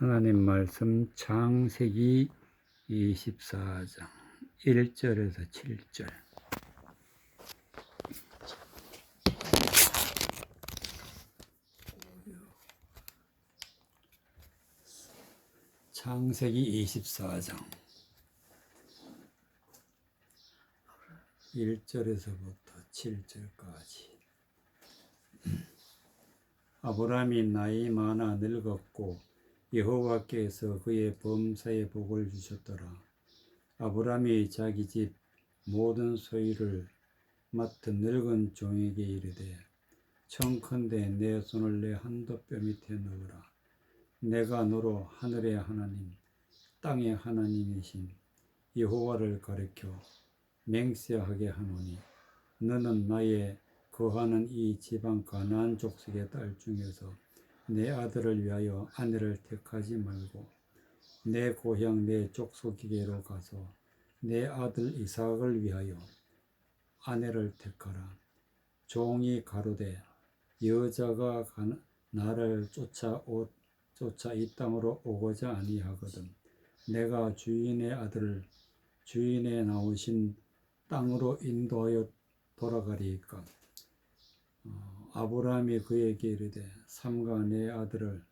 하나님 말씀 창세기 24장 1절에서 7절. 창세기 24장 1절에서부터 7절까지. 아브라함이 나이 많아 늙었고 여호와께서 그의 범사에 복을 주셨더라. 아브라함이 자기 집 모든 소유를 맡은 늙은 종에게 이르되, 청컨대 내 손을 내 한도뼈 밑에 넣으라. 내가 너로 하늘의 하나님 땅의 하나님이신 여호와를 가리켜 맹세하게 하노니, 너는 나의 거하는 이 지방 가나안 족속의 딸 중에서 내 아들을 위하여 아내를 택하지 말고 내 고향 내 족속에게로 가서 내 아들 이삭을 위하여 아내를 택하라. 종이 가로되, 여자가 나를 쫓아 이 땅으로 오고자 아니하거든 내가 주인의 아들을 주인의 나오신 땅으로 인도하여 돌아가리이까. 아브라함이 그에게 이르되, 삼가 내 아들을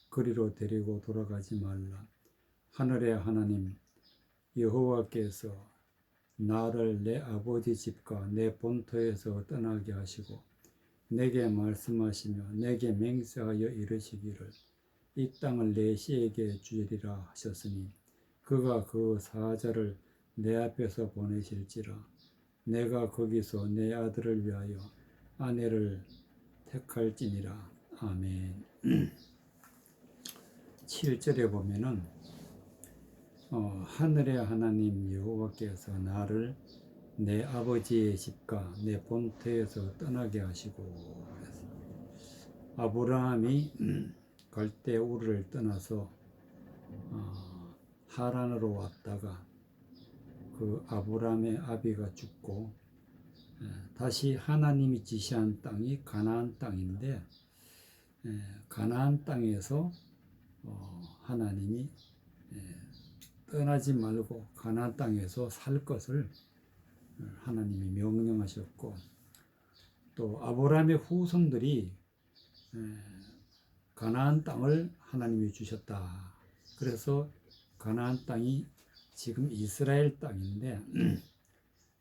그리로 데리고 돌아가지 말라. 하늘의 하나님 여호와께서 나를 내 아버지 집과 내 본토에서 떠나게 하시고 내게 말씀하시며 내게 맹세하여 이르시기를, 이 땅을 내 씨에게 주리라 하셨으니, 그가 그 사자를 내 앞에서 보내실지라. 내가 거기서 내 아들을 위하여 아내를 택할지니라. 아멘. 7절에 보면은 하늘의 하나님 여호와께서 나를 내 아버지의 집과 내 본토에서 떠나게 하시고, 아브라함이 갈대 우르를 떠나서 하란으로 왔다가 그 아브라함의 아비가 죽고 다시 하나님이 지시한 땅이 가나안 땅인데, 가나안 땅에서 하나님이 떠나지 말고 가나안 땅에서 살 것을 하나님이 명령하셨고, 또 아브라함의 후손들이 가나안 땅을 하나님이 주셨다. 그래서 가나안 땅이 지금 이스라엘 땅인데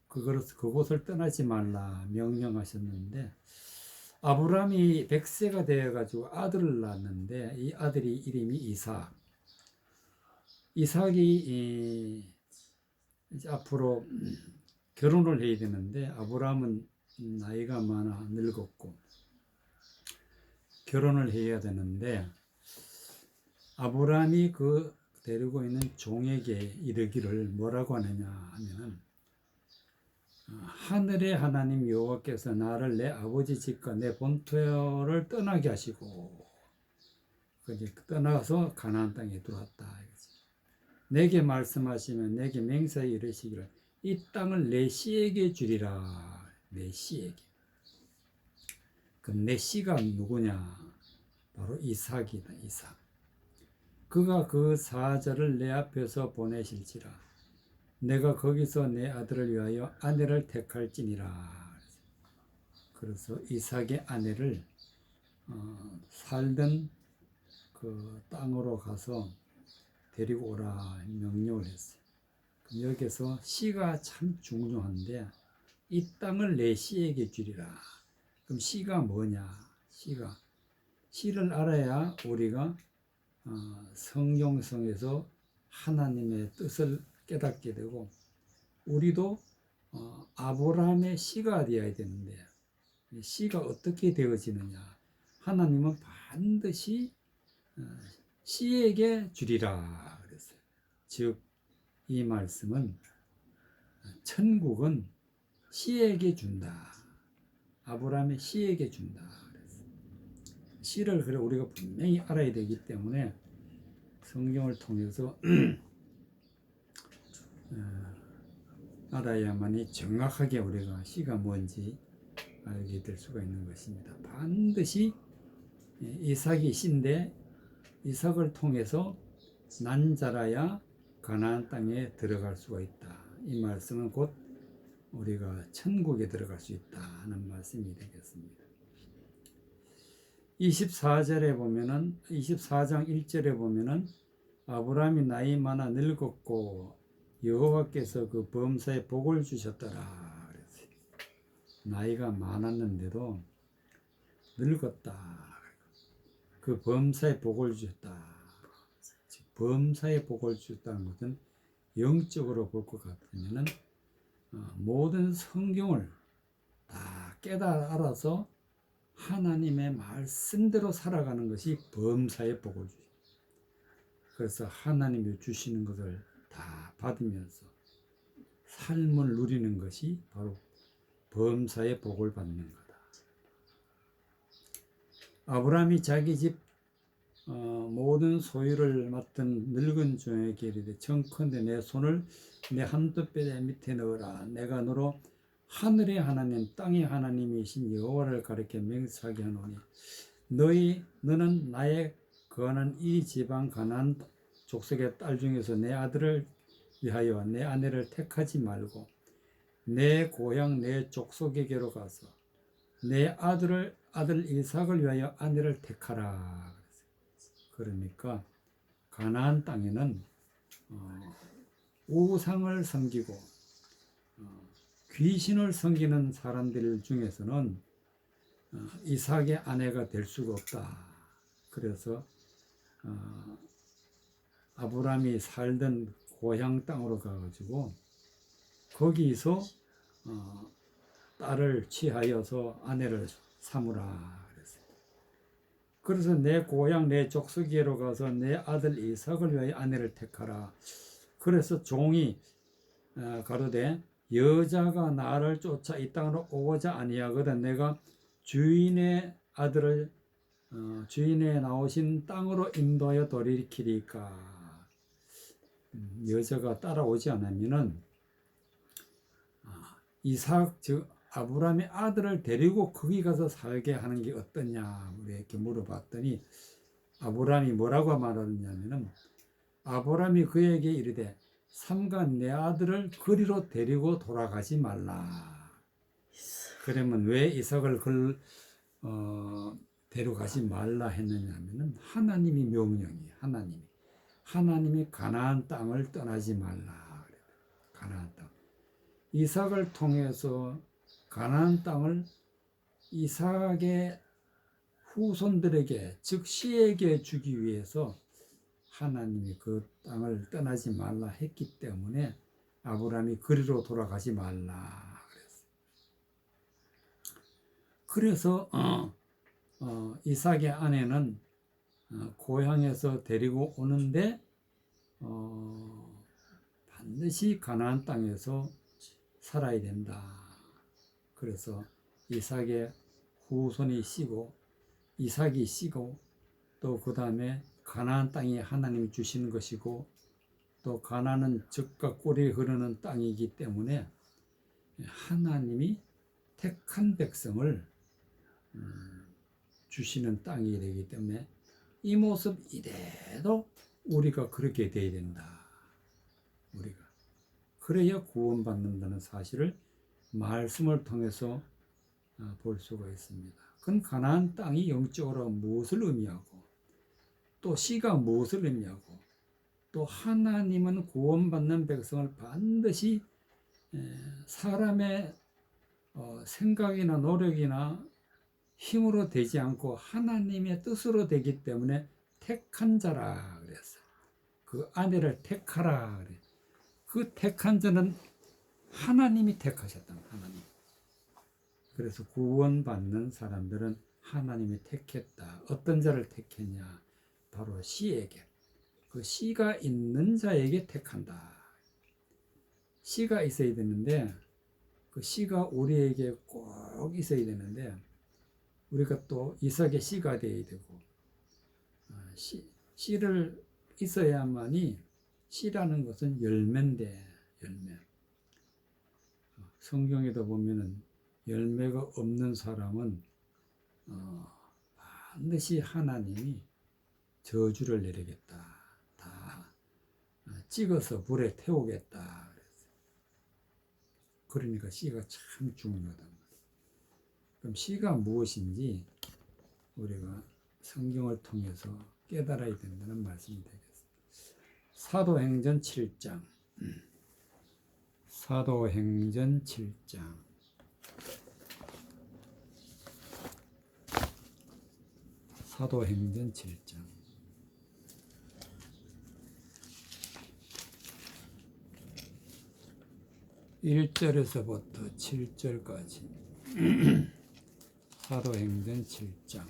그곳을 떠나지 말라 명령하셨는데, 아브라함이 100세가 되어가지고 아들을 낳았는데 이 아들이 이름이 이삭. 이삭이 이제 앞으로 결혼을 해야 되는데, 아브라함은 나이가 많아 늙었고 결혼을 해야 되는데, 아브라함이 그 데리고 있는 종에게 이르기를 뭐라고 하느냐 하면은, 하늘의 하나님 여호와께서 나를 내 아버지 집과 내 본토를 떠나게 하시고 떠나서 가나안 땅에 들어왔다. 내게 말씀하시면 내게 맹세하여 이르시기를, 이 땅을 내 씨에게 주리라. 내 씨에게. 그 내 씨가 누구냐? 바로 이삭이다. 이삭. 그가 그 사자를 내 앞에서 보내실지라. 내가 거기서 내 아들을 위하여 아내를 택할지니라. 그래서 이삭의 아내를 살던 그 땅으로 가서 데리고 오라 명령을 했어요. 여기서 씨가 참 중요한데, 이 땅을 내 씨에게 주리라. 그럼 씨가 뭐냐? 씨를 알아야 우리가 성경성에서 하나님의 뜻을 깨닫게 되고, 우리도 아브라함의 씨가 되어야 되는데, 씨가 어떻게 되어지느냐? 하나님은 반드시 씨에게 주리라 그랬어요. 즉, 이 말씀은 천국은 씨에게 준다. 아브라함의 씨에게 준다 그랬어요. 씨를 그래 우리가 분명히 알아야 되기 때문에 성경을 통해서 알아야만이 정확하게 우리가 씨가 뭔지 알게 될 수가 있는 것입니다. 반드시 이삭이 씨인데 이삭을 통해서 난 자라야 가나안 땅에 들어갈 수가 있다. 이 말씀은 곧 우리가 천국에 들어갈 수 있다 하는 말씀이 되겠습니다. 24절에 보면은 24장 1절에 보면은 아브라함이 나이 많아 늙었고 여호와께서 그 범사에 복을 주셨더라 그랬어요. 나이가 많았는데도 늙었다. 그 범사에 복을 주셨다. 범사에 복을 주셨다는 것은 영적으로 볼 것 같으면은 모든 성경을 다 깨달아 알아서 하나님의 말씀대로 살아가는 것이 범사에 복을 주죠. 그래서 하나님이 주시는 것을 다 받으면서 삶을 누리는 것이 바로 범사에 복을 받는 거다. 아브라함이 자기 집 모든 소유를 맡은 늙은 종에게 이르되 청컨대 내 손을 내 한뼘뼈 밑에 넣으라. 내가 너로 하늘의 하나님 땅의 하나님이신 여호와를 가리켜 맹세하게 하노니 너는 나의 거하는 이 지방 가나안 족속의 딸 중에서 내 아들을 위하여 내 아내를 택하지 말고 내 고향 내 족속에게로 가서 내 아들 이삭을 위하여 아내를 택하라. 그러니까 가나안 땅에는 우상을 섬기고 귀신을 섬기는 사람들 중에서는 이삭의 아내가 될 수가 없다. 그래서 아브라함이 살던 고향 땅으로 가가지고 거기서 딸을 취하여서 아내를 삼으라 그랬어요. 그래서 내 고향 내 족속에로 가서 내 아들 이삭을 위하여 아내를 택하라. 그래서 종이 가로되 여자가 나를 쫓아 이 땅으로 오고자 아니하거든 내가 주인의 아들을 주인의 나오신 땅으로 인도하여 돌이키리까. 여자가 따라오지 않으면은 이삭 즉 아브라함의 아들을 데리고 거기 가서 살게 하는 게 어떠냐 이렇게 물어봤더니 아브라함이 뭐라고 말하느냐면은 아브라함이 그에게 이르되 삼가 내 아들을 그리로 데리고 돌아가지 말라. 그러면 왜 이삭을 데려가지 말라 했느냐면은 하나님이 명령이에요. 하나님이 가나안 땅을 떠나지 말라. 가나안 땅. 이삭을 통해서 가나안 땅을 이삭의 후손들에게 즉 씨에게 주기 위해서 하나님이 그 땅을 떠나지 말라 했기 때문에 아브라함이 그리로 돌아가지 말라 그래서 이삭의 아내는 고향에서 데리고 오는데 반드시 가나안 땅에서 살아야 된다. 그래서 이삭의 후손이 씨고 이삭이 씨고 또 그 다음에 가나안 땅이 하나님이 주시는 것이고 또 가나안은 젖과 꿀이 흐르는 땅이기 때문에 하나님이 택한 백성을 주시는 땅이 되기 때문에 이 모습 이대로 우리가 그렇게 돼야 된다. 우리가 그래야 구원받는다는 사실을 말씀을 통해서 볼 수가 있습니다. 그건 가나안 땅이 영적으로 무엇을 의미하고 또 씨가 무엇을 의미하고 또 하나님은 구원받는 백성을 반드시 사람의 생각이나 노력이나 힘으로 되지 않고 하나님의 뜻으로 되기 때문에 택한 자라 그랬어요. 그 아내를 택하라 그래. 그 택한 자는 하나님이 택하셨다. 하나님. 그래서 구원받는 사람들은 하나님이 택했다. 어떤 자를 택했냐? 바로 씨에게. 그 씨가 있는 자에게 택한다. 씨가 있어야 되는데 그 씨가 우리에게 꼭 있어야 되는데 우리가 또 이삭의 씨가 되어야 되고 씨를 있어야만이 씨라는 것은 열매인데 열매. 성경에도 보면은 열매가 없는 사람은 반드시 하나님이 저주를 내리겠다. 다 찍어서 불에 태우겠다. 그러니까 씨가 참 중요하다. 그럼 씨가 무엇인지 우리가 성경을 통해서 깨달아야 된다는 말씀이 되겠습니다. 사도행전 7장. 사도행전 7장. 사도행전 7장. 1절에서부터 7절까지. 사도행전 7장.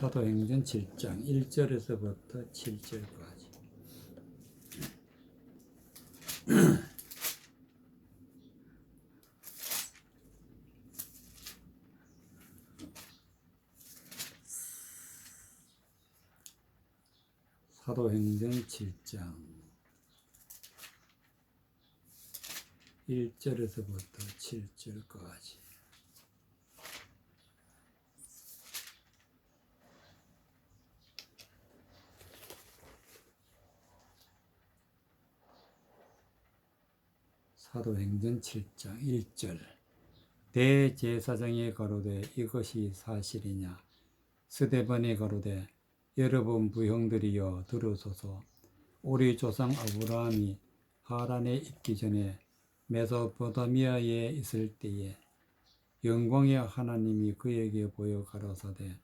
사도행전 7장 1절에서부터 7절까지. 사도행전 7장 1절에서부터 7절까지. 사도행전 7장 1절. 대제사장이 가로되 이것이 사실이냐? 스데반이 가로되 여러분 부형들이여 들으소서. 우리 조상 아브라함이 하란에 있기 전에 메소포타미아에 있을 때에 영광의 하나님이 그에게 보여 가라사대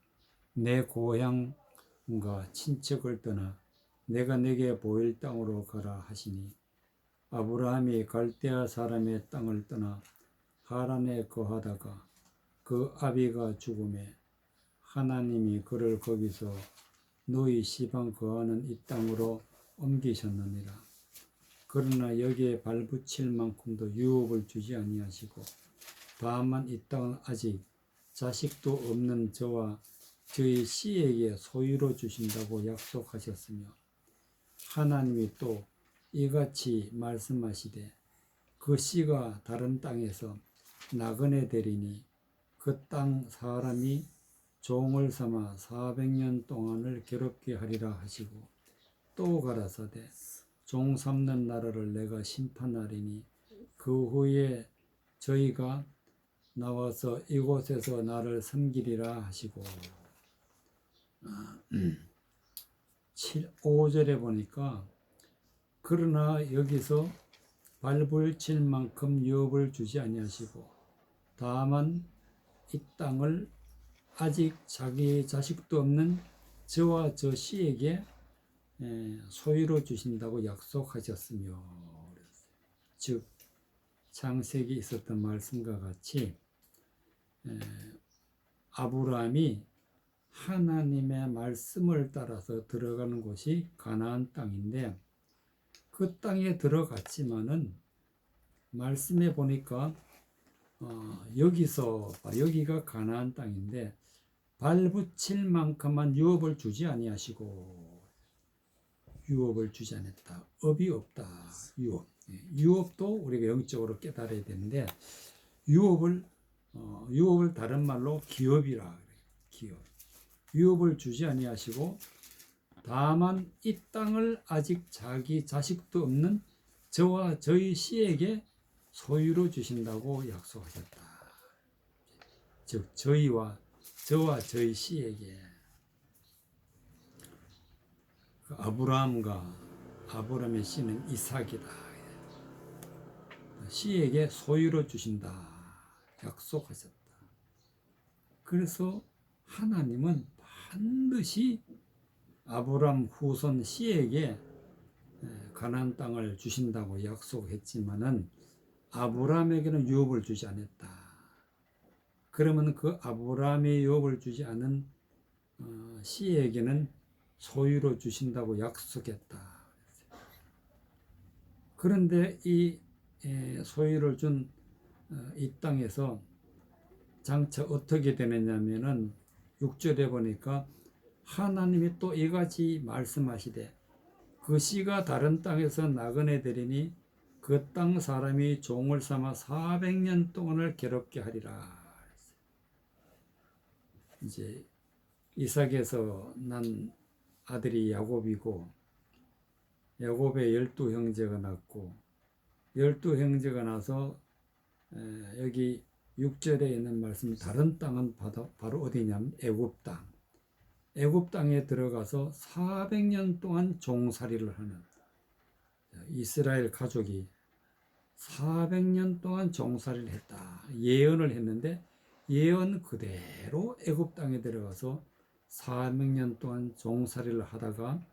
내 고향과 친척을 떠나 내가 내게 보일 땅으로 가라 하시니 아브라함이 갈대아 사람의 땅을 떠나 하란에 거하다가 그 아비가 죽음에 하나님이 그를 거기서 너희 시방 거하는 이 땅으로 옮기셨느니라. 그러나 여기에 발붙일 만큼도 유업을 주지 아니하시고 다만 이 땅은 아직 자식도 없는 저와 저희 씨에게 소유로 주신다고 약속하셨으며 하나님이 또 이같이 말씀하시되 그 씨가 다른 땅에서 나그네 되리니 그 땅 사람이 종을 삼아 400년 동안을 괴롭게 하리라 하시고 또 가라사대 종 삼는 나라를 내가 심판하리니 그 후에 저희가 나와서 이곳에서 나를 섬기리라 하시고 5절에 보니까 그러나 여기서 발붙일 만큼 유업을 주지 아니하시고 다만 이 땅을 아직 자기 자식도 없는 저와 저 씨에게 소유로 주신다고 약속하셨으며, 즉 창세기 있었던 말씀과 같이 아브라함이 하나님의 말씀을 따라서 들어가는 곳이 가나안 땅인데 그 땅에 들어갔지만은 말씀에 보니까 여기가 가나안 땅인데 발붙일 만큼만 유업을 주지 아니하시고 유업을 주지 않았다. 업이 없다. 유업도 우리가 영적으로 깨달아야 되는데 유업을 다른 말로 기업이라 그래요. 기업. 유업을 주지 아니하시고 다만 이 땅을 아직 자기 자식도 없는 저와 저희 씨에게 소유로 주신다고 약속하셨다. 즉 저와 저희 씨에게 아브라함의 씨는 이삭이다. 씨에게 소유로 주신다. 약속하셨다. 그래서 하나님은 반드시 아브라함 후손 씨에게 가나안 땅을 주신다고 약속했지만은 아브라함에게는 유업을 주지 않았다. 그러면 그 아브라함의 유업을 주지 않은 씨에게는 소유로 주신다고 약속했다. 그런데 이 소유를 준 이 땅에서 장차 어떻게 되느냐면은 6절에 보니까 하나님이 또 이같이 말씀하시되 그 씨가 다른 땅에서 나그네 되리니 그 땅 사람이 종을 삼아 400년 동안을 괴롭게 하리라. 이제 이삭에서 난 아들이 야곱이고, 야곱의 12형제가 났고, 12형제가 나서 여기 6절에 있는 말씀, 다른 땅은 바로 어디냐면 애굽 땅. 애굽 땅에 들어가서 400년 동안 종살이를 하는 이스라엘 가족이 400년 동안 종살이를 했다. 예언을 했는데 예언 그대로 애굽 땅에 들어가서 400년 동안 종살이를 하다가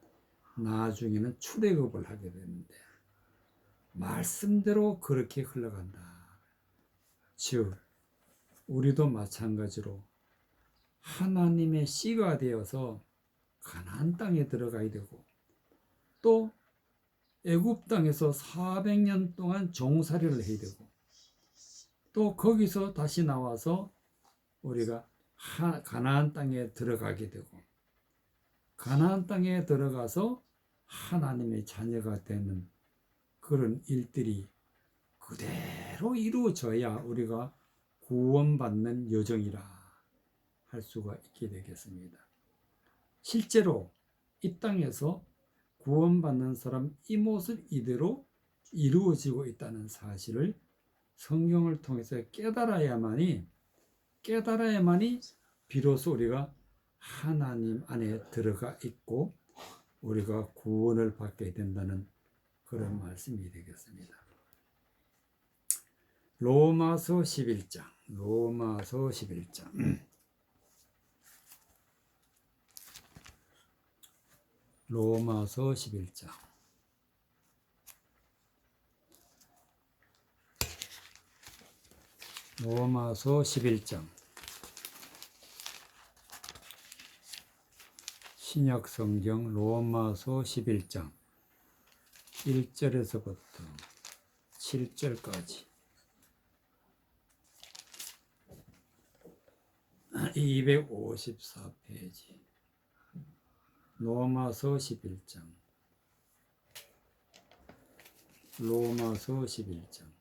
나중에는 출애굽을 하게 되는데 말씀대로 그렇게 흘러간다. 즉 우리도 마찬가지로 하나님의 씨가 되어서 가나안 땅에 들어가야 되고, 또 애굽 땅에서 400년 동안 종살이를 해야 되고, 또 거기서 다시 나와서 우리가 가나안 땅에 들어가게 되고, 가나안 땅에 들어가서 하나님의 자녀가 되는 그런 일들이 그대로 이루어져야 우리가 구원받는 여정이라 할 수가 있게 되겠습니다. 실제로 이 땅에서 구원받는 사람 이 모습 이대로 이루어지고 있다는 사실을 성경을 통해서 깨달아야만이 비로소 우리가 하나님 안에 들어가 있고 우리가 구원을 받게 된다는 그런 말씀이 되겠습니다. 로마서 11장 로마서 11장 로마서 11장 로마서 11장 신약 성경 로마서 11장 1절에서부터 7절까지 254페이지 로마서 11장 로마서 11장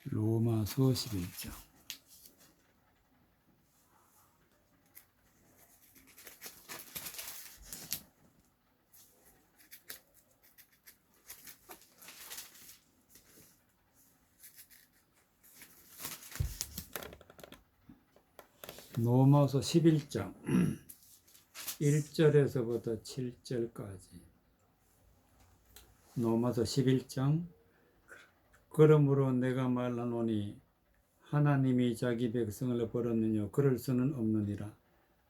로마서 11장 로마서 11장 1절에서부터 7절까지 로마서 11장 그러므로 내가 말하노니 하나님이 자기 백성을 버렸느냐 그럴 수는 없느니라.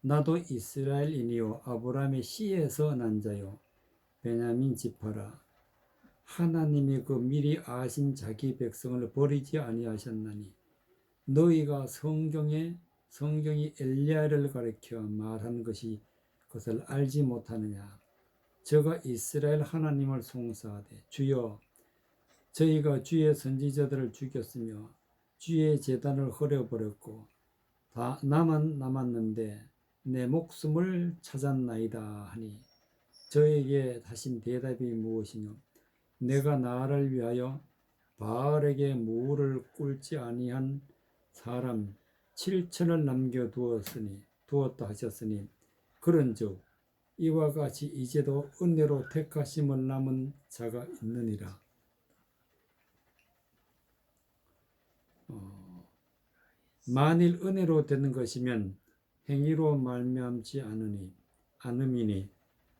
나도 이스라엘인이요 아브라함의 씨에서 난 자요 베냐민 지파라. 하나님이 그 미리 아신 자기 백성을 버리지 아니하셨나니 너희가 성경이 엘리야를 가리켜 말한 것을 알지 못하느냐. 저가 이스라엘 하나님을 송사하되 주여 저희가 주의 선지자들을 죽였으며 주의 제단을 헐어버렸고 다 나만 남았는데 내 목숨을 찾았나이다 하니 저에게 하신 대답이 무엇이뇨. 내가 나를 위하여 바알에게 무울을 꿇지 아니한 사람 7천을 남겨두었다 하셨으니 그런즉 이와 같이 이제도 은혜로 택하심을 남은 자가 있느니라. 만일 은혜로 되는 것이면 행위로 말미암지 않음이니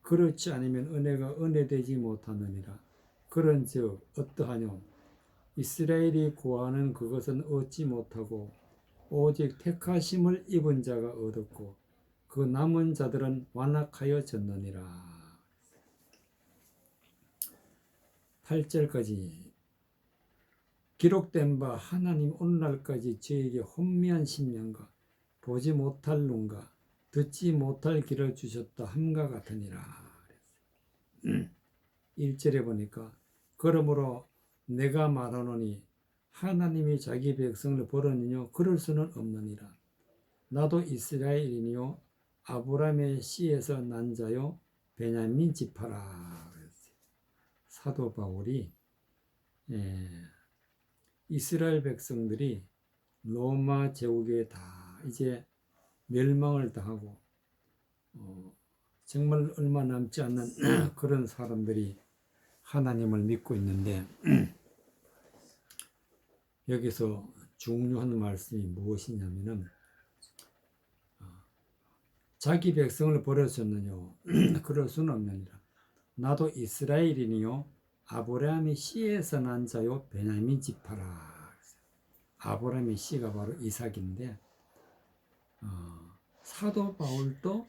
그렇지 않으면 은혜가 은혜되지 못하느니라. 그런즉 어떠하뇨. 이스라엘이 구하는 그것은 얻지 못하고 오직 택하심을 입은 자가 얻었고 그 남은 자들은 완악하여졌느니라. 8절까지 기록된 바 하나님 오늘날까지 저에게 혼미한 심령과 보지 못할 눈과 듣지 못할 길을 주셨다 함과 같으니라. 1절에 보니까 그러므로 내가 말하노니 하나님이 자기 백성을 버렸느냐 그럴 수는 없느니라. 나도 이스라엘이니요 아브라함의 씨에서 난 자요 베냐민 지파라. 사도 바울이 이스라엘 백성들이 로마 제국에 다 이제 멸망을 당하고 정말 얼마 남지 않는 그런 사람들이 하나님을 믿고 있는데 여기서 중요한 말씀이 무엇이냐면은 자기 백성을 버렸었느뇨 그럴 수는 없느니라. 나도 이스라엘이니요 아브라함의 씨에서 난 자요 베냐민 지파라. 아브라함의 씨가 바로 이삭인데 사도 바울도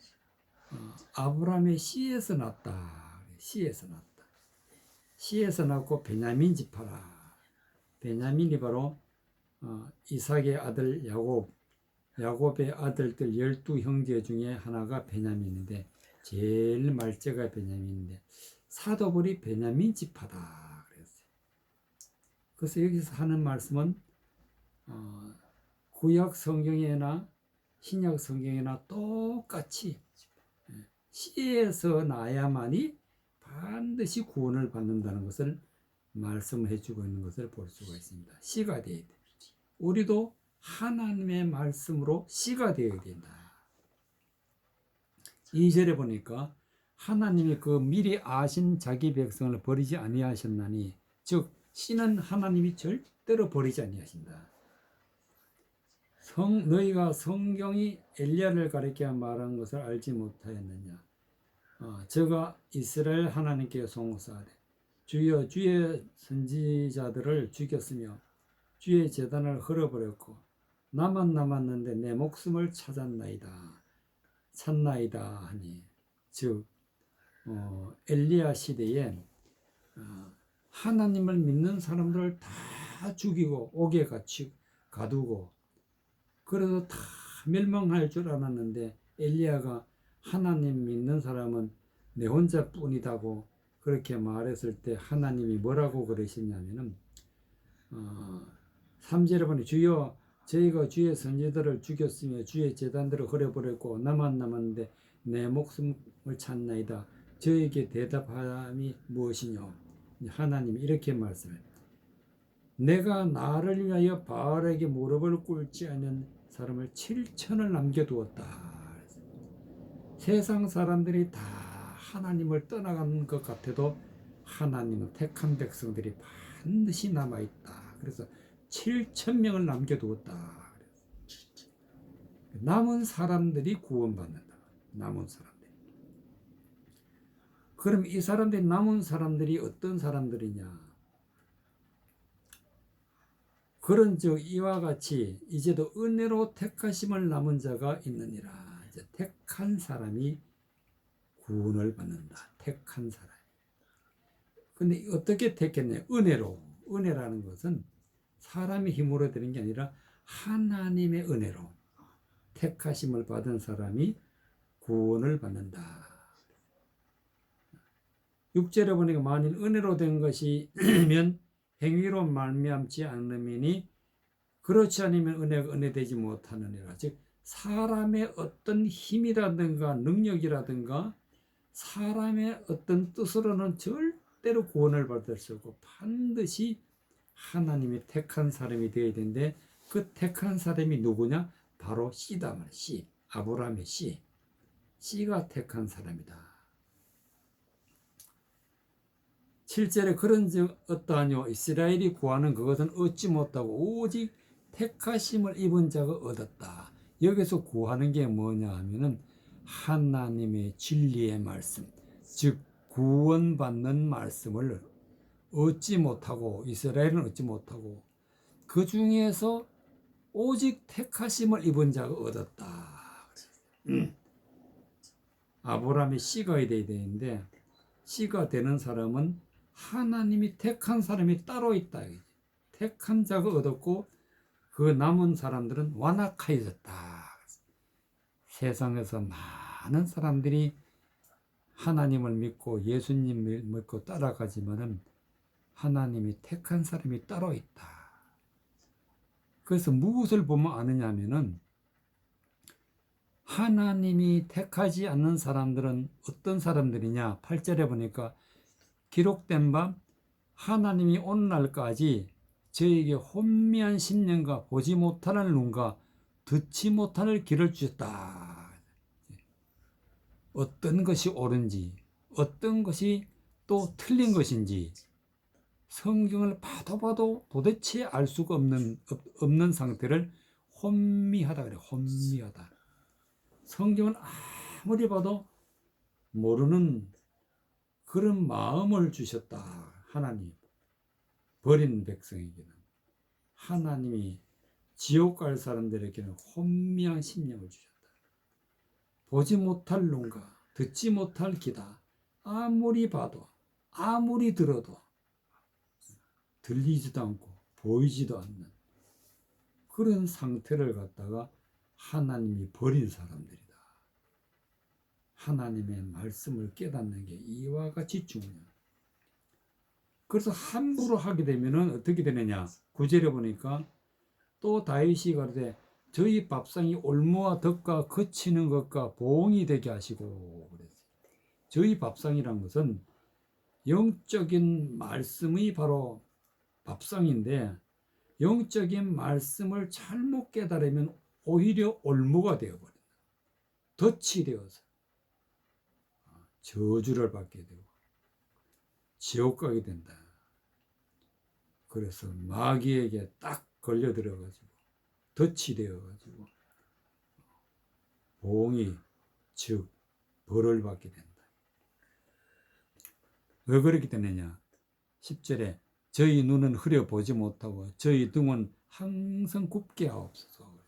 아브라함의 씨에서 났다. 씨에서 났고 베냐민 지파라. 베냐민이 바로 이삭의 아들 야곱의 아들들 12형제 중에 하나가 베냐민인데 제일 말째가 베냐민인데 사도 바울이 베냐민 지파다 그랬어요. 그래서 여기서 하는 말씀은 구약 성경이나 신약 성경이나 똑같이 씨에서 나야만이 반드시 구원을 받는다는 것을 말씀해 주고 있는 것을 볼 수가 있습니다. 씨가 되어야 돼. 우리도 하나님의 말씀으로 씨가 되어야 된다. 2절에 보니까 하나님이 그 미리 아신 자기 백성을 버리지 아니하셨나니 즉 씨는 하나님이 절대로 버리지 아니하신다. 너희가 성경이 엘리야를 가리켜 말한 것을 알지 못하였느냐. 저가 이스라엘 하나님께 송사하되 주여 주의 선지자들을 죽였으며 주의 제단을 헐어버렸고 나만 남았는데 내 목숨을 찾나이다 하니 즉 엘리야 시대에 하나님을 믿는 사람들을 다 죽이고 옥에 가두고 그래서 다 멸망할 줄 알았는데 엘리야가 하나님 믿는 사람은 내 혼자뿐이다고 그렇게 말했을 때 하나님이 뭐라고 그러시냐면은 3절에 보니 주여 저희가 주의 선지자들을 죽였으며 주의 제단들을 헐어버렸고 나만 남았는데 내 목숨을 찾나이다. 저에게 대답함이 무엇이뇨? 하나님이 이렇게 말씀해요. 내가 나를 위하여 바알에게 무릎을 꿇지 않은 사람을 7천을 남겨두었다. 세상 사람들이 다 하나님을 떠나간 것 같아도 하나님은 택한 백성들이 반드시 남아있다. 그래서 7,000명을 남겨두었다. 남은 사람들이 구원받는다. 남은 사람들. 그럼 이 사람들이 남은 사람들이 어떤 사람들이냐? 그런즉 이와 같이 이제도 은혜로 택하심을 남은 자가 있느니라. 이제 택한 사람이 구원을 받는다. 택한 사람. 근데 어떻게 택했냐? 은혜로. 은혜라는 것은 사람의 힘으로 되는 게 아니라 하나님의 은혜로 택하심을 받은 사람이 구원을 받는다. 6절에 보니까 만일 은혜로 된 것이면 행위로 말미암지 않으니 그렇지 않으면 은혜가 은혜되지 못하느니라. 즉 사람의 어떤 힘이라든가 능력이라든가 사람의 어떤 뜻으로는 절대로 구원을 받을 수 없고 반드시 하나님이 택한 사람이 되어야 되는데 그 택한 사람이 누구냐? 바로 씨다 말이야. 씨. 아브라함의 씨. 씨가 택한 사람이다. 7절에 그런즉 어떠하뇨? 이스라엘이 구하는 그것은 얻지 못하고 오직 택하심을 입은 자가 얻었다. 여기서 구하는 게 뭐냐 하면은 하나님의 진리의 말씀, 즉 구원받는 말씀을 얻지 못하고 이스라엘은 얻지 못하고 그 중에서 오직 택하심을 입은 자가 얻었다. 아브라함의 씨가 돼야 되는데 씨가 되는 사람은 하나님이 택한 사람이 따로 있다. 택한 자가 얻었고 그 남은 사람들은 완악하여졌다. 세상에서 많은 사람들이 하나님을 믿고 예수님을 믿고 따라가지만은 하나님이 택한 사람이 따로 있다. 그래서 무엇을 보면 아느냐 하면은 하나님이 택하지 않는 사람들은 어떤 사람들이냐? 8절에 보니까 기록된 바 하나님이 오늘날까지 저에게 혼미한 심령과 보지 못하는 눈과 듣지 못하는 귀를 주셨다. 어떤 것이 옳은지, 어떤 것이 또 틀린 것인지 성경을 봐도 도대체 알 수가 없는 상태를 혼미하다 그래. 혼미하다. 성경을 아무리 봐도 모르는 그런 마음을 주셨다. 하나님. 버린 백성에게는. 하나님이 지옥 갈 사람들에게는 혼미한 심령을 주셨다. 보지 못할 눈과 듣지 못할 귀다. 아무리 봐도 아무리 들어도 들리지도 않고 보이지도 않는 그런 상태를 갖다가 하나님이 버린 사람들이다. 하나님의 말씀을 깨닫는 게 이와 같이 중요해요. 그래서 함부로 하게 되면 어떻게 되느냐. 9절에 보니까 또 다윗이 가로되 저희 밥상이 올무와 덕과 거치는 것과 보응이 되게 하시고 그랬어요. 저희 밥상이란 것은 영적인 말씀이 바로 밥상인데 영적인 말씀을 잘못 깨달으면 오히려 올무가 되어버린다. 덫이 되어서 저주를 받게 되고 지옥 가게 된다. 그래서 마귀에게 딱 걸려들어가지고 덫이 되어가지고 보응이 즉 벌을 받게 된다. 왜 그렇게 되느냐. 10절에 저희 눈은 흐려 보지 못하고 저희 등은 항상 굽게 하옵소서.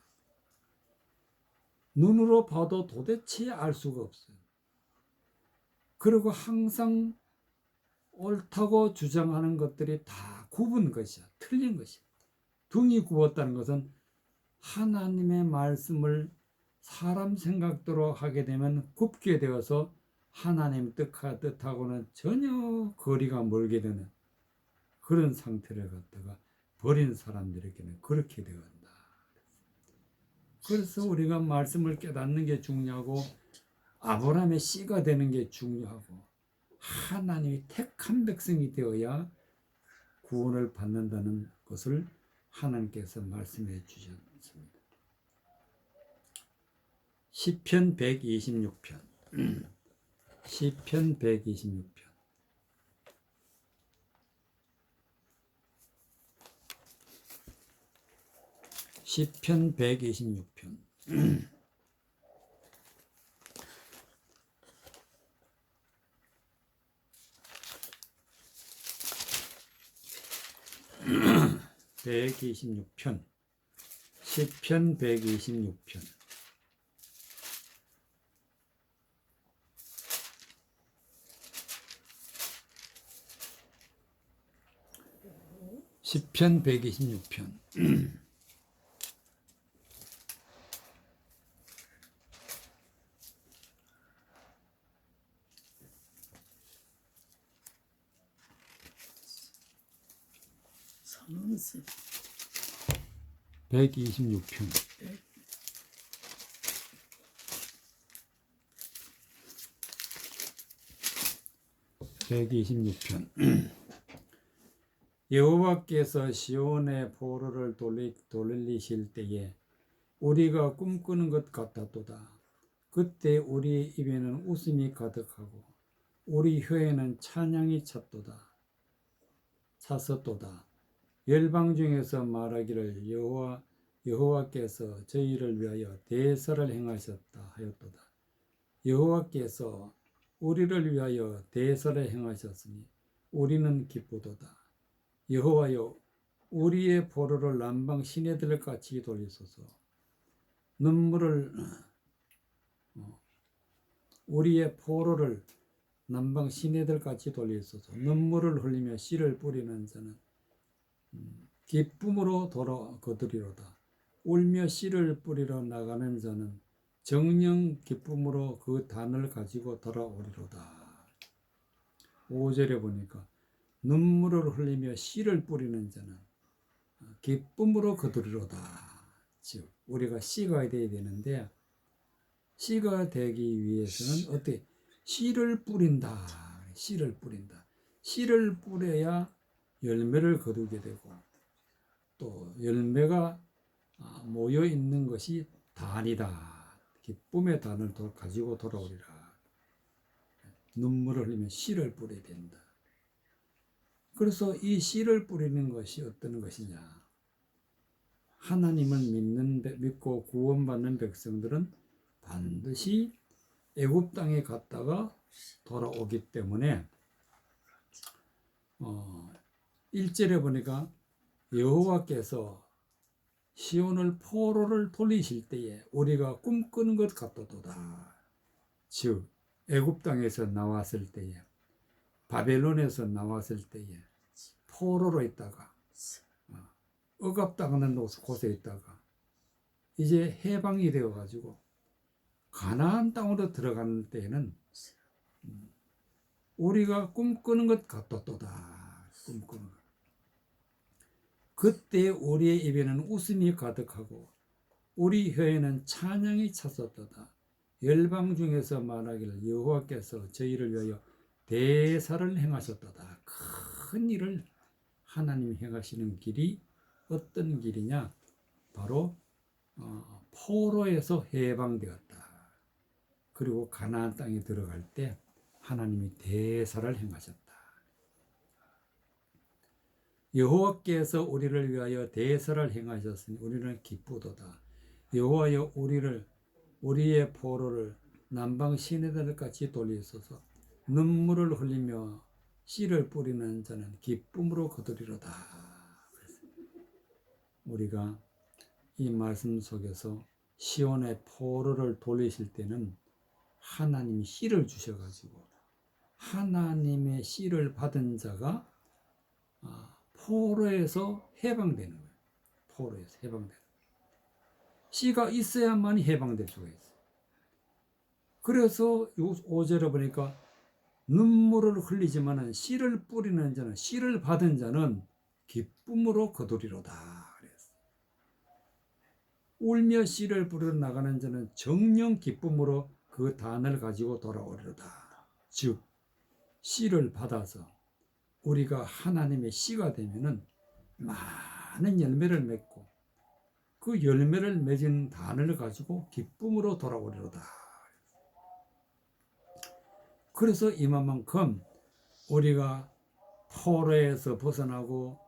눈으로 봐도 도대체 알 수가 없어요. 그리고 항상 옳다고 주장하는 것들이 다 굽은 것이야. 틀린 것이야. 등이 굽었다는 것은 하나님의 말씀을 사람 생각대로 하게 되면 굽게 되어서 하나님 뜻하고는 전혀 거리가 멀게 되는 그런 상태를 갖다가 버린 사람들에게는 그렇게 되어간다. 그래서 우리가 말씀을 깨닫는 게 중요하고 아브라함의 씨가 되는 게 중요하고 하나님이 택한 백성이 되어야 구원을 받는다는 것을 하나님께서 말씀해 주셨습니다. 시편 126편 시편 126편 시편 126편 126편 시편 126편 시편 126편 126편 126편 여호와께서 시온의 포로를 돌리실 때에 우리가 꿈꾸는 것 같았도다. 그때 우리 입에는 웃음이 가득하고 우리 혀에는 찬양이 찼었도다. 열방 중에서 말하기를 여호와께서 저희를 위하여 대설을 행하셨다 하였도다. 여호와께서 우리를 위하여 대설을 행하셨으니 우리는 기쁘도다. 여호와여 우리의 포로를 남방 시내들 같이 돌리소서. 우리의 포로를 남방 시내들 같이 돌리소서. 눈물을 흘리며 씨를 뿌리는 자는 기쁨으로 거두리로다. 울며 씨를 뿌리러 나가는 자는 정령 기쁨으로 그 단을 가지고 돌아오리로다. 5절에 보니까 눈물을 흘리며 씨를 뿌리는 자는 기쁨으로 거두리로다. 즉 우리가 씨가 되어야 되는데 씨가 되기 위해서는 어떻게 씨를 뿌린다. 씨를 뿌린다. 씨를 뿌려야 열매를 거두게 되고, 또 열매가 모여 있는 것이 단이다. 기쁨의 단을 가지고 돌아오리라. 눈물을 흘리면 씨를 뿌려야 된다. 그래서 이 씨를 뿌리는 것이 어떤 것이냐? 하나님을 믿고 구원받는 백성들은 반드시 애굽 땅에 갔다가 돌아오기 때문에 1절에 보니까 여호와께서 시온을 포로를 돌리실 때에 우리가 꿈꾸는 것 같도다. 즉 애굽 땅에서 나왔을 때에, 바벨론에서 나왔을 때에 포로로 있다가 억압당하는 곳에 있다가 이제 해방이 되어 가지고 가나안 땅으로 들어가는 때에는 우리가 꿈꾸는 것 같도다. 꿈꾸는 것. 그때 우리의 입에는 웃음이 가득하고 우리 혀에는 찬양이 찼었도다. 열방 중에서 말하기를 여호와께서 저희를 위하여 대사를 행하셨도다. 큰 일을 하나님이 행하시는 길이 어떤 길이냐? 바로 포로에서 해방되었다. 그리고 가나안 땅에 들어갈 때 하나님이 대사를 행하셨다. 여호와께서 우리를 위하여 대사를 행하셨으니 우리는 기쁘도다. 여호와여 우리의 포로를 남방 시내들같이 돌리소서. 눈물을 흘리며 씨를 뿌리는 자는 기쁨으로 거두리로다. 우리가 이 말씀 속에서 시온의 포로를 돌리실 때는 하나님이 씨를 주셔가지고 하나님의 씨를 받은 자가 포로에서 해방되는 거예요. 포로에서 해방되는 거예요. 씨가 있어야만이 해방될 수가 있어요. 그래서 5절에 보니까 눈물을 흘리지만은 씨를 뿌리는 자는, 씨를 받은 자는 기쁨으로 거두리로다. 그랬어요. 울며 씨를 뿌려 나가는 자는 정령 기쁨으로 그 단을 가지고 돌아오리로다. 즉 씨를 받아서 우리가 하나님의 씨가 되면은 많은 열매를 맺고 그 열매를 맺은 단을 가지고 기쁨으로 돌아오리로다. 그래서 이만큼 우리가 포로에서 벗어나고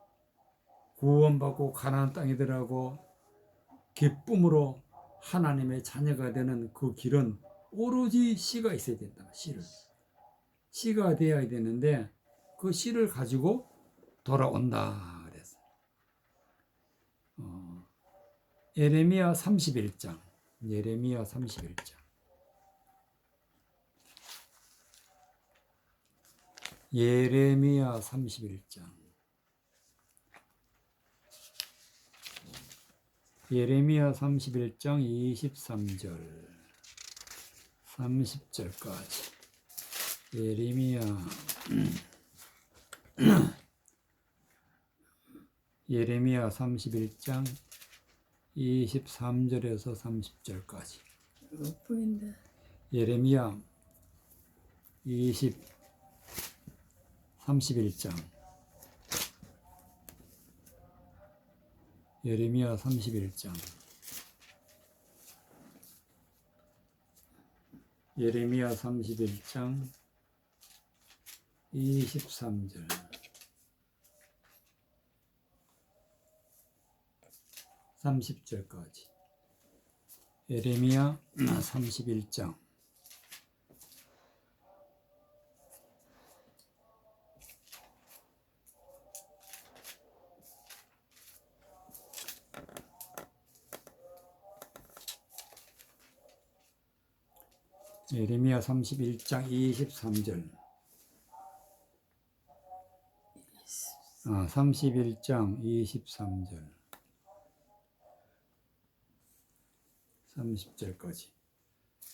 구원받고 가나안 땅에 들어가고 기쁨으로 하나님의 자녀가 되는 그 길은 오로지 씨가 있어야 된다. 씨가 되어야 되는데 그 씨를 가지고 돌아온다. 그래서 예레미야 31장 예레미야 31장 예레미야 31장 예레미야 31장 23절 30절까지 예레미야 31장 23절에서 30절까지 못 보인다. 예레미야 31장 예레미야 31장 예레미야 31장 23절 30절까지 예레미야 31장 예레미야 31장 23절 31장 23절 30절까지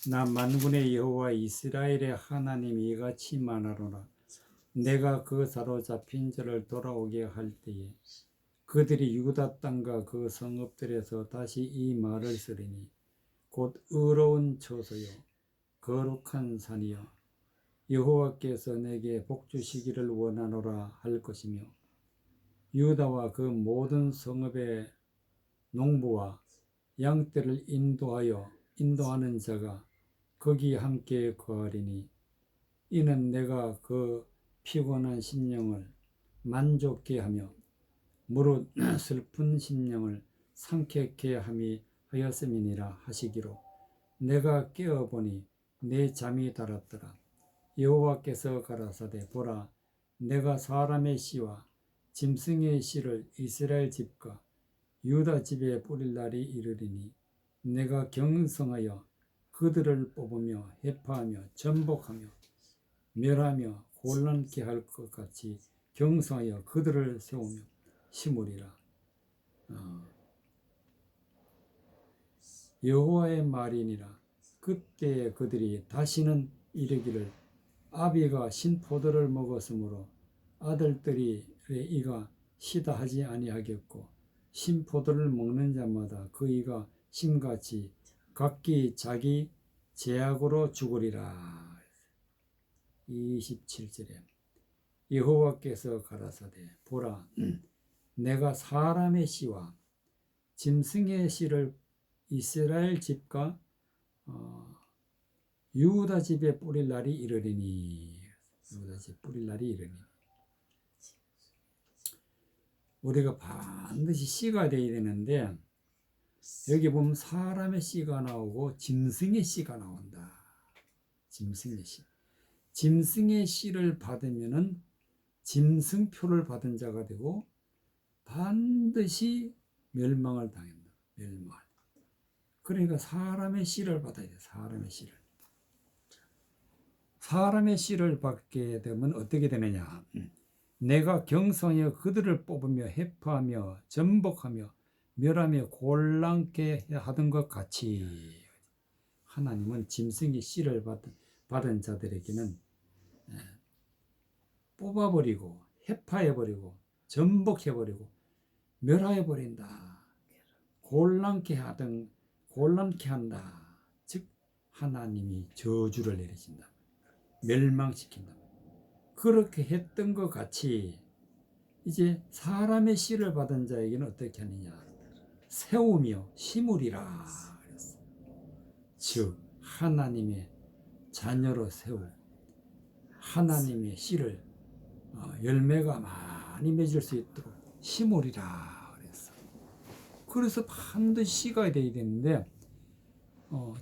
나 만군의 여호와 이스라엘의 하나님이 이같이 말하노라. 내가 그 사로잡힌 자를 돌아오게 할 때에 그들이 유다 땅과 그 성읍들에서 다시 이 말을 쓰리니 곧 의로운 처소요 거룩한 산이요 여호와께서 내게 복 주시기를 원하노라 할 것이며 유다와 그 모든 성읍의 농부와 양떼를 인도하는 자가 거기 함께 거하리니 이는 내가 그 피곤한 심령을 만족케 하며 무릇 슬픈 심령을 상쾌케 함이 하였음이니라 하시기로 내가 깨어보니 내 잠이 달았더라. 여호와께서 가라사대 보라 내가 사람의 씨와 짐승의 씨를 이스라엘 집과 유다 집에 뿌릴 날이 이르리니 내가 경성하여 그들을 뽑으며 해파하며 전복하며 멸하며 곤란케 할 것 같이 경성하여 그들을 세우며 심으리라. 여호와의 말이니라. 그때 그들이 다시는 이르기를 아비가 신포도를 먹었으므로 아들들이 이가 시다 하지 아니하겠고 신포도를 먹는 자마다 그 이가 신같이 각기 자기 제약으로 죽으리라. 27절에 여호와께서 가라사대 보라 내가 사람의 씨와 짐승의 씨를 이스라엘 집과 유다 집에 뿌릴 날이 이르리니 유다 집에 뿌릴 날이 이르니 우리가 반드시 씨가 되어야 되는데 여기 보면 사람의 씨가 나오고 짐승의 씨가 나온다. 짐승의 씨. 짐승의 씨를 받으면은 짐승표를 받은 자가 되고 반드시 멸망을 당한다. 멸망. 그러니까 사람의 씨를 받아야 돼. 사람의 씨를. 사람의 씨를 받게 되면 어떻게 되느냐? 내가 경성하여 그들을 뽑으며 해파하며 전복하며 멸하며 곤란케 하던 것 같이 하나님은 짐승의 씨를 받은 자들에게는 뽑아버리고 해파해버리고 전복해버리고 멸해버린다. 곤란케 한다. 즉 하나님이 저주를 내리신다. 멸망시킨다. 그렇게 했던 것 같이 이제 사람의 씨를 받은 자에게는 어떻게 하느냐? 세우며 심으리라. 즉 하나님의 자녀로 세우고 하나님의 씨를 열매가 많이 맺을 수 있도록 심으리라 그랬어. 그래서 반드시 씨가 되어야 되는데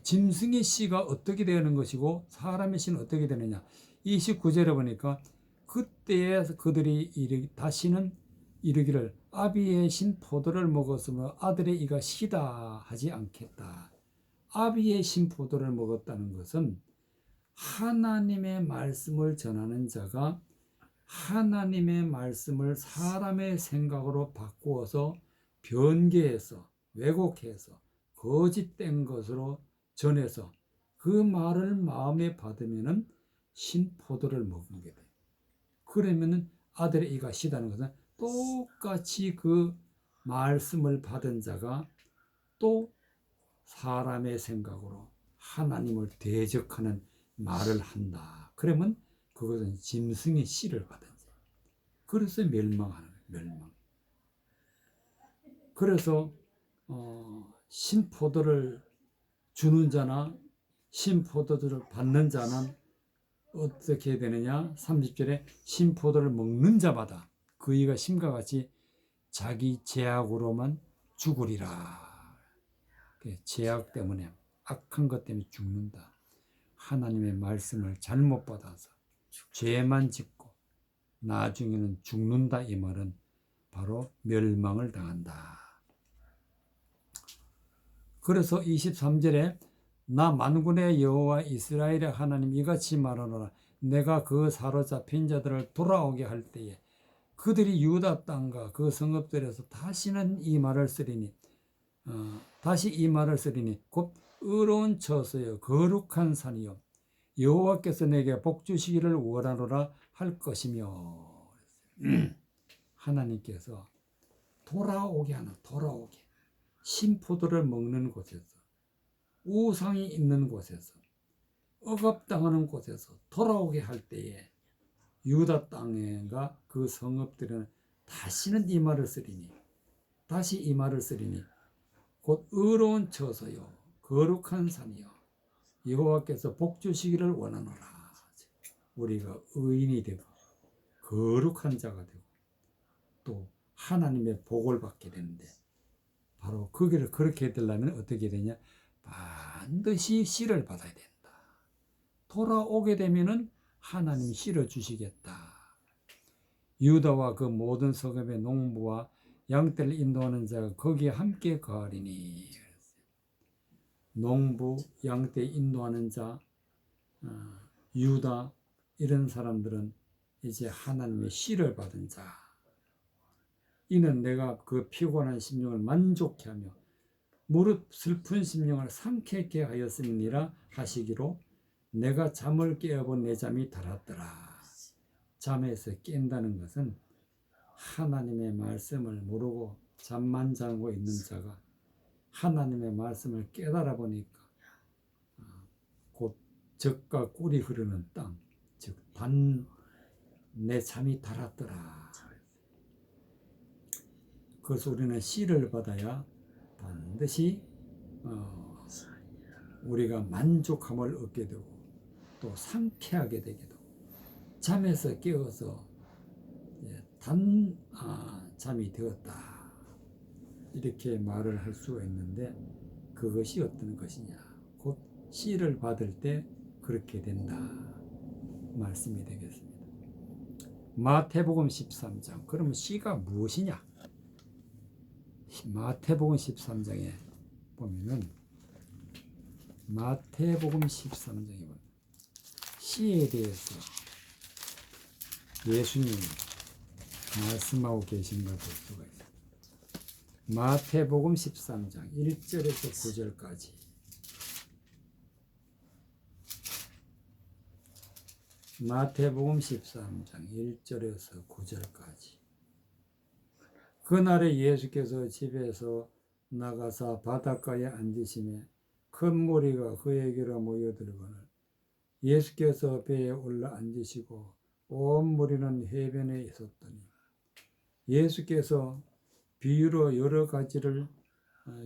짐승의 씨가 어떻게 되는 것이고 사람의 씨는 어떻게 되느냐? 29절에 보니까 그때에 그들이 다시는 이르기를 아비의 신 포도를 먹었으며 아들의 이가 시다 하지 않겠다. 아비의 신 포도를 먹었다는 것은 하나님의 말씀을 전하는 자가 하나님의 말씀을 사람의 생각으로 바꾸어서 변개해서 왜곡해서 거짓된 것으로 전해서 그 말을 마음에 받으면은 신포도를 먹게 돼. 그러면은 아들의 이가 시다는 것은 똑같이 그 말씀을 받은 자가 또 사람의 생각으로 하나님을 대적하는 말을 한다. 그러면 그것은 짐승의 씨를 받은 자. 그래서 멸망하는 거예요. 멸망. 그래서 신포도를 주는 자나 신포도를 받는 자는 어떻게 되느냐? 30절에 신포도를 먹는 자마다 그 이가 심과 같이 자기 제약으로만 죽으리라. 제약 때문에 악한 것 때문에 죽는다. 하나님의 말씀을 잘못 받아서 죄만 짓고 나중에는 죽는다. 이 말은 바로 멸망을 당한다. 그래서 23절에 나 만군의 여호와 이스라엘의 하나님 이같이 말하노라. 내가 그 사로잡힌 자들을 돌아오게 할 때에 그들이 유다 땅과 그 성읍들에서 다시는 이 말을 쓰리니 다시 이 말을 쓰리니 곧 의로운 처소여 거룩한 산이요 여호와께서 내게 복 주시기를 원하노라 할 것이며 하나님께서 돌아오게 하는 돌아오게 신포도를 먹는 곳에서 우상이 있는 곳에서 억압당하는 곳에서 돌아오게 할 때에 유다 땅에가 그 성읍들은 다시는 이 말을 쓰리니 다시 이 말을 쓰리니 곧 의로운 처소요 거룩한 산이요 여호와께서 복 주시기를 원하노라. 우리가 의인이 되고 거룩한 자가 되고 또 하나님의 복을 받게 되는데 바로 그 길을 그렇게 되려면 어떻게 되냐? 반드시 씨를 받아야 된다. 돌아오게 되면은 하나님이 씨를 주시겠다. 유다와 그 모든 성읍의 농부와 양떼를 인도하는 자가 거기에 함께 거하리니. 농부, 양떼 인도하는 자, 유다 이런 사람들은 이제 하나님의 씨를 받은 자. 이는 내가 그 피곤한 심령을 만족케 하며 무릇 슬픈 심령을 상쾌케 하였음이니라 하시기로 내가 잠을 깨어본 내 잠이 달았더라. 잠에서 깬다는 것은 하나님의 말씀을 모르고 잠만 자고 있는 자가 하나님의 말씀을 깨달아 보니까 곧 젖과 꿀이 흐르는 땅, 즉 내 잠이 달았더라. 그래서 우리는 씨를 받아야 반드시 우리가 만족함을 얻게 되고 또 상쾌하게 되게 되고 잠에서 깨어서 잠이 되었다 이렇게 말을 할 수가 있는데 그것이 어떤 것이냐 곧 씨를 받을 때 그렇게 된다 말씀이 되겠습니다. 마태복음 13장 그러면 씨가 무엇이냐? 마태복음 13장에 보면은 마태복음 13장에 보면 씨에 대해서 예수님이 말씀하고 계신 것을 볼 수가 있습니다. 마태복음 13장 1절에서 9절까지 마태복음 13장 1절에서 9절까지 그날에 예수께서 집에서 나가사 바닷가에 앉으시매 큰 무리가 그에게로 모여들거늘 예수께서 배에 올라 앉으시고 온 무리는 해변에 있었더니 예수께서 비유로 여러 가지를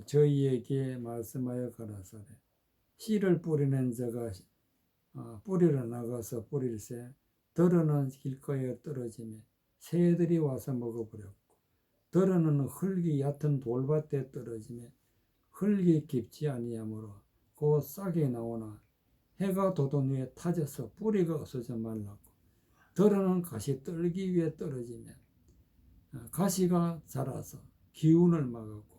저희에게 말씀하여 가라사대 씨를 뿌리는 자가 뿌리러 나가서 뿌릴새 더러는 길가에 떨어지며 새들이 와서 먹어버렸고 더러는 흙이 얕은 돌밭에 떨어지며 흙이 깊지 아니하므로 곧 싹이 나오나 해가 돋은 후에 타져서 뿌리가 없어져 말랐고 더러는 가시 떨기 위에 떨어지며 가시가 자라서 기운을 막았고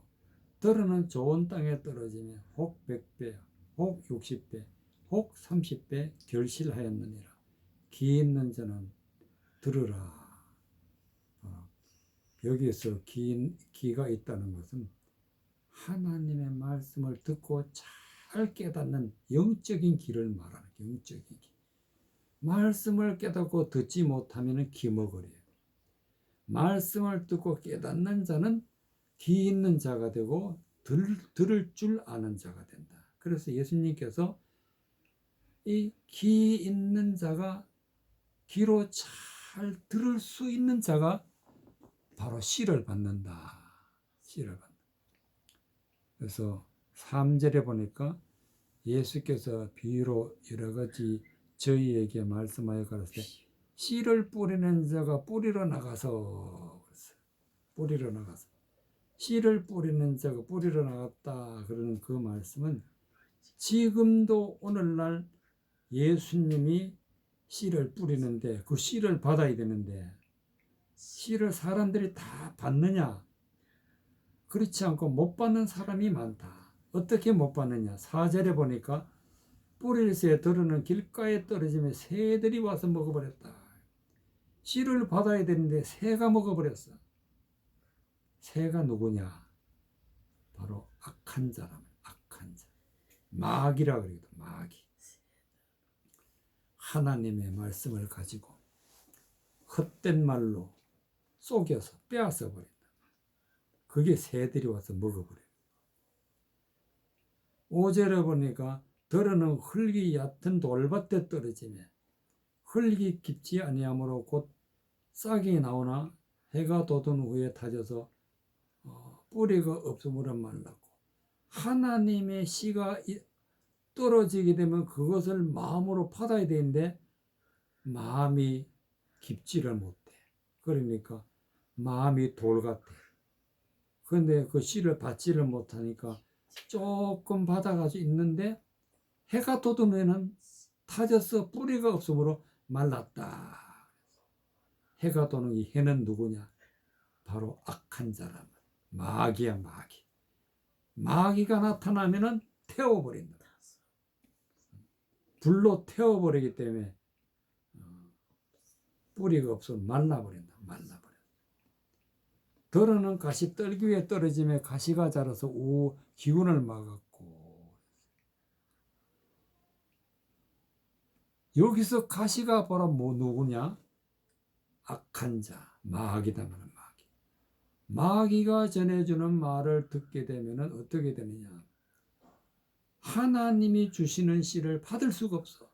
더러는 좋은 땅에 떨어지며 혹 100배, 혹 60배, 혹 30배 결실하였느니라. 기 있는 자는 들으라. 여기에서 기가 있다는 것은 하나님의 말씀을 듣고 잘 깨닫는 영적인 기를 말하는 영적인 기. 말씀을 깨닫고 듣지 못하면 기먹으래요. 말씀을 듣고 깨닫는 자는 기 있는 자가 되고 들을 줄 아는 자가 된다. 그래서 예수님께서 이 기 있는 자가 귀로 잘 들을 수 있는 자가 바로 씨를 받는다. 씨를 받는다. 그래서 3절에 보니까 예수께서 비유로 여러 가지 저희에게 말씀하여 가라사대 씨를 뿌리는 자가 뿌리러 나가서 씨를 뿌리는 자가 뿌리러 나갔다 그러는 그 말씀은 지금도 오늘날 예수님이 씨를 뿌리는데 그 씨를 받아야 되는데 씨를 사람들이 다 받느냐? 그렇지 않고 못 받는 사람이 많다. 어떻게 못 받느냐? 4절에 보니까 뿌릴새 더러는 길가에 떨어지며 새들이 와서 먹어버렸다. 씨를 받아야 되는데 새가 먹어버렸어. 새가 누구냐? 바로 악한 자라면 악한 자. 마귀라 그러거든. 마귀. 하나님의 말씀을 가지고 헛된 말로 속여서 빼앗아 버린다. 그게 새들이 와서 먹어버려요. 5절에 보니까 들어는 흙이 얕은 돌밭에 떨어지며 흙이 깊지 아니하므로 곧 싹이 나오나 해가 돋은 후에 타져서 뿌리가 없으므로 말랐고 하나님의 씨가 떨어지게 되면 그것을 마음으로 받아야 되는데 마음이 깊지를 못해. 그러니까 마음이 돌 같아. 그런데 그 씨를 받지를 못하니까 조금 받아가지고 있는데 해가 돋은 후에는 타져서 뿌리가 없으므로 말랐다. 해가 도는 이 해는 누구냐? 바로 악한 사람. 마귀야, 마귀. 마귀가 나타나면은 태워버린다. 불로 태워버리기 때문에 뿌리가 없어 말라버린다. 말라버린다. 더러는 가시 떨기 위에 떨어지며 가시가 자라서 기운을 막았고 여기서 가시가 바로 누구냐? 악한 자, 마귀다 말은 마귀. 마귀가 전해주는 말을 듣게 되면 어떻게 되느냐? 하나님이 주시는 씨를 받을 수가 없어.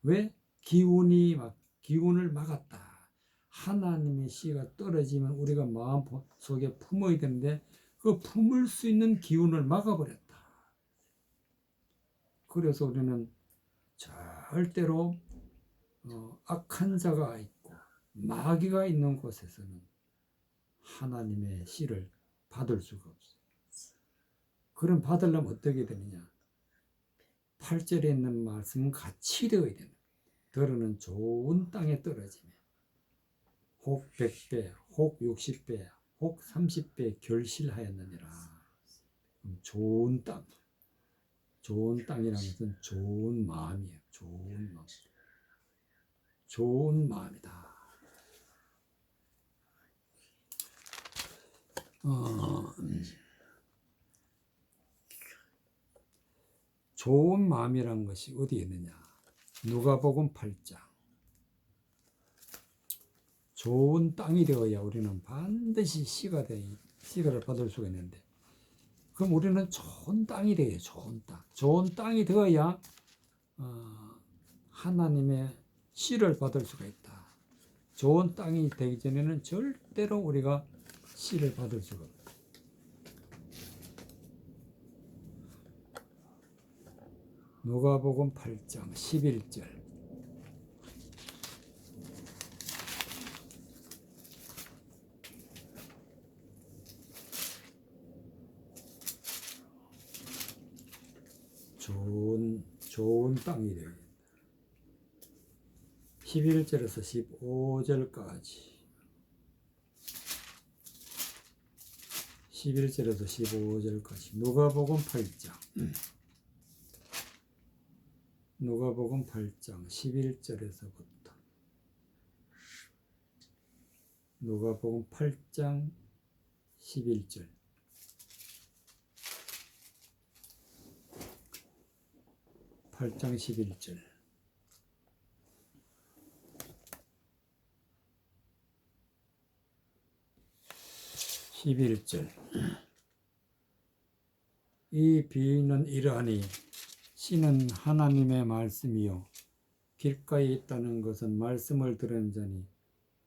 왜? 기운을 막았다. 하나님의 씨가 떨어지면 우리가 마음 속에 품어야 되는데 그 품을 수 있는 기운을 막아버렸다. 그래서 우리는 절대로 악한 자가 있고 마귀가 있는 곳에서는 하나님의 씨를 받을 수가 없어. 그럼 받으려면 어떻게 되느냐? 8절에 있는 말씀은 같이 되어야 되는 거예요. 더러는 좋은 땅에 떨어지며 혹 100배, 혹 60배, 혹 30배 결실하였느니라. 좋은 땅. 좋은 땅이라는 것은 좋은 마음이에요. 좋은 마음. 좋은 마음이다. 좋은 마음이라는 것이 어디에 있느냐? 누가복음 8장. 좋은 땅이 되어야 우리는 반드시 씨가를 받을 수가 있는데, 그럼 우리는 좋은 땅이 되어야 좋은 땅. 좋은 땅이 되어야 하나님의 씨를 받을 수가 있다. 좋은 땅이 되기 전에는 절대로 우리가 씨를 받을 수가 없다. 누가복음 8장 11절. 좋은 땅이 되어야 된다. 11절에서 15절까지. 11절에서 15절까지. 누가복음 8장. 누가복음 8장 11절에서부터. 누가복음 8장 11절. 8장 11절. 이 비유는 이러하니 씨는 하나님의 말씀이요 길가에 있다는 것은 말씀을 들은 자니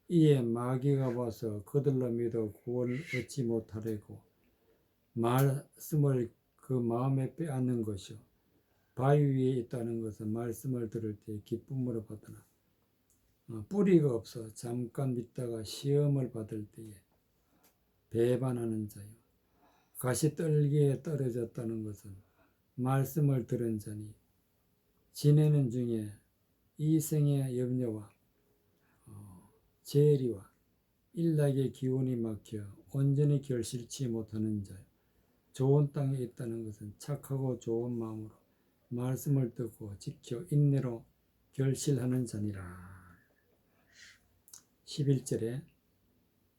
이에 마귀가 와서 그들로 믿어 구원을 얻지 못하려고 말씀을 그 마음에 빼앗는 것이요 바위 위에 있다는 것은 말씀을 들을 때 기쁨으로 받으나 뿌리가 없어 잠깐 믿다가 시험을 받을 때에 배반하는 자요 가시떨기에 떨어졌다는 것은 말씀을 들은 자니 지내는 중에 이 생의 염려와 재리와 일락의 기운이 막혀 온전히 결실치 못하는 자요 좋은 땅에 있다는 것은 착하고 좋은 마음으로 말씀을 듣고 지켜 인내로 결실하는 자니라. 11절에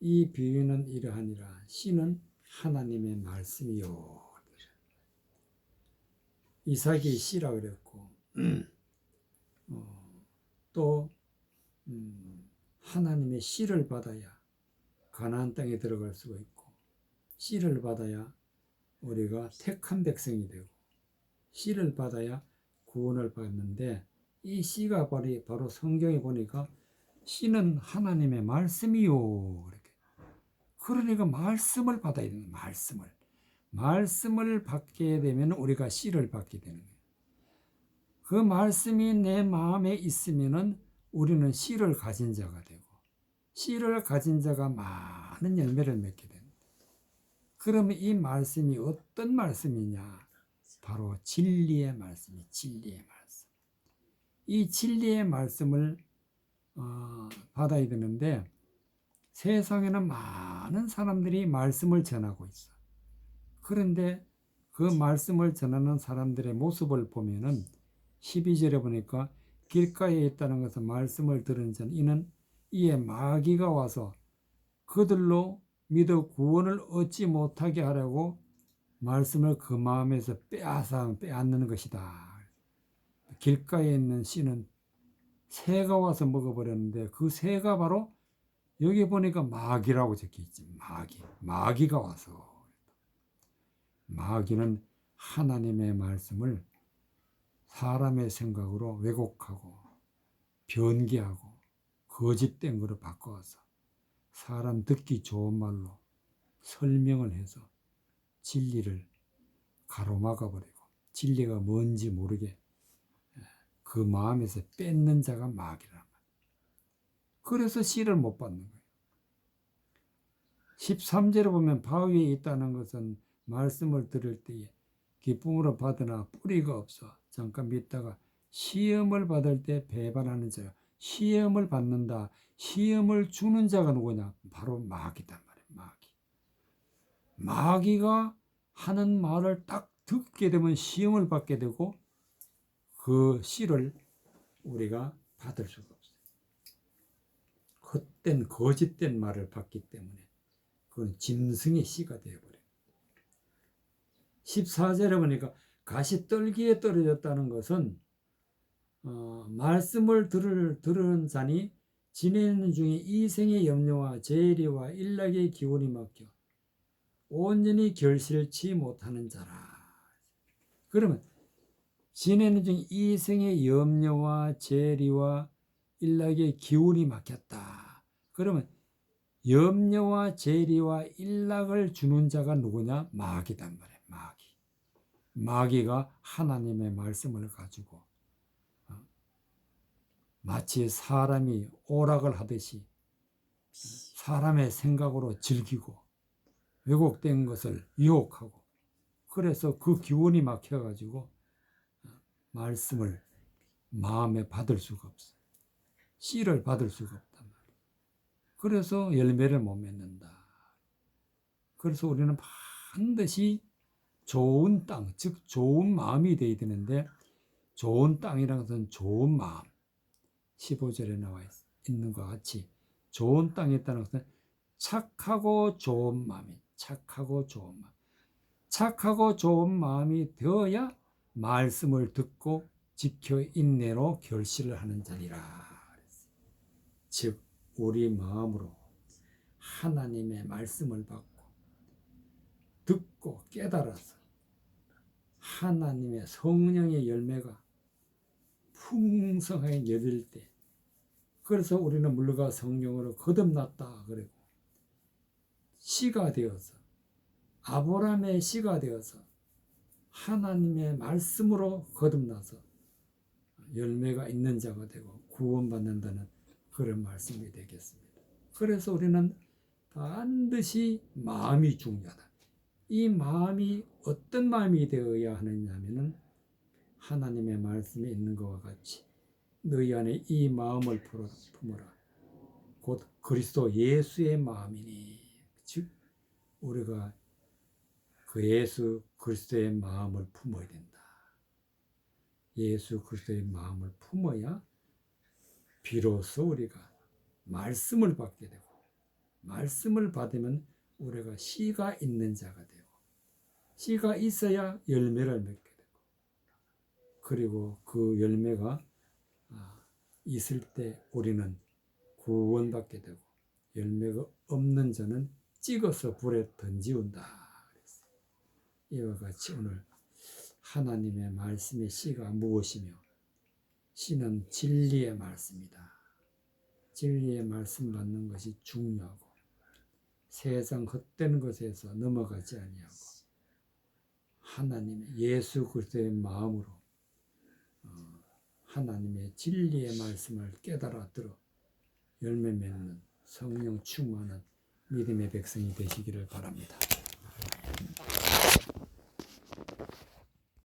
이 비유는 이러하니라. 씨는 하나님의 말씀이요. 이삭이 씨라 그랬고 또 하나님의 씨를 받아야 가나안 땅에 들어갈 수가 있고 씨를 받아야 우리가 택한 백성이 되고 씨를 받아야 구원을 받는데 이 씨가 바로 성경에 보니까 씨는 하나님의 말씀이요. 이렇게. 그러니까 말씀을 받아야 되는 거예요. 말씀을 받게 되면 우리가 씨를 받게 되는 거예요. 그 말씀이 내 마음에 있으면은 우리는 씨를 가진 자가 되고 씨를 가진 자가 많은 열매를 맺게 됩니다. 그러면 이 말씀이 어떤 말씀이냐? 바로 진리의 말씀이 진리의 말씀. 이 진리의 말씀을 받아야 되는데 세상에는 많은 사람들이 말씀을 전하고 있어. 그런데 그 말씀을 전하는 사람들의 모습을 보면은 12절에 보니까 길가에 있다는 것은 말씀을 들은 전 이는 이에 마귀가 와서 그들로 믿어 구원을 얻지 못하게 하려고 말씀을 그 마음에서 빼앗는 것이다. 길가에 있는 씨는 새가 와서 먹어버렸는데 그 새가 바로 여기 보니까 마귀라고 적혀있지. 마귀가 와서. 마귀는 하나님의 말씀을 사람의 생각으로 왜곡하고 변개하고 거짓된 거로 바꿔서 사람 듣기 좋은 말로 설명을 해서 진리를 가로막아 버리고 진리가 뭔지 모르게 그 마음에서 뺏는 자가 마귀란 말이에요. 그래서 씨를 못 받는 거예요. 13절에 보면 바위에 있다는 것은 말씀을 들을 때에 기쁨으로 받으나 뿌리가 없어 잠깐 믿다가 시험을 받을 때 배반하는 자요. 시험을 받는다. 시험을 주는 자가 누구냐? 바로 마귀단 말이에요. 마귀가 하는 말을 딱 듣게 되면 시험을 받게 되고 그 씨를 우리가 받을 수가 없어요. 헛된 거짓된 말을 받기 때문에 그건 짐승의 씨가 되어버려요. 14절에 보니까 가시떨기에 떨어졌다는 것은 말씀을 들은 자니 지내는 중에 이생의 염려와 재리와 일락의 기운이 막혀 온전히 결실치 못하는 자라. 그러면 지내는 중 이생의 염려와 재리와 일락의 기운이 막혔다. 그러면 염려와 재리와 일락을 주는 자가 누구냐? 마귀단 말이에요. 마귀가 하나님의 말씀을 가지고 마치 사람이 오락을 하듯이 사람의 생각으로 즐기고 왜곡된 것을 유혹하고 그래서 그 기운이 막혀가지고 말씀을 마음에 받을 수가 없어요. 씨를 받을 수가 없단 말이에요. 그래서 열매를 못 맺는다. 그래서 우리는 반드시 좋은 땅, 즉 좋은 마음이 되어야 되는데 좋은 땅이라는 것은 좋은 마음. 15절에 나와 있는 것 같이 좋은 땅에 있다는 것은 착하고 좋은 마음이 착하고 좋은 마음이 되어야 말씀을 듣고 지켜 인내로 결실을 하는 자리라. 즉 우리 마음으로 하나님의 말씀을 받고 듣고 깨달아서 하나님의 성령의 열매가 풍성하게 열릴 때 그래서 우리는 물과 성령으로 거듭났다 그러고 씨가 되어서 아브라함의 씨가 되어서 하나님의 말씀으로 거듭나서 열매가 있는 자가 되고 구원받는다는 그런 말씀이 되겠습니다. 그래서 우리는 반드시 마음이 중요하다. 이 마음이 어떤 마음이 되어야 하느냐면은 하나님의 말씀에 있는 것과 같이 너희 안에 이 마음을 품어라. 곧 그리스도 예수의 마음이니. 즉 우리가 그 예수 그리스도의 마음을 품어야 된다. 예수 그리스도의 마음을 품어야 비로소 우리가 말씀을 받게 되고 말씀을 받으면 우리가 씨가 있는 자가 되고 씨가 있어야 열매를 맺게 되고 그리고 그 열매가 있을 때 우리는 구원받게 되고 열매가 없는 자는 찍어서 불에 던지운다. 이와 같이 오늘 하나님의 말씀의 씨가 무엇이며 씨는 진리의 말씀이다. 진리의 말씀 받는 것이 중요하고 세상 헛된 것에서 넘어가지 아니하고 하나님의 예수 그리스도의 마음으로 하나님의 진리의 말씀을 깨달아 들어 열매 맺는 성령 충만한 믿음의 백성이 되시기를 바랍니다.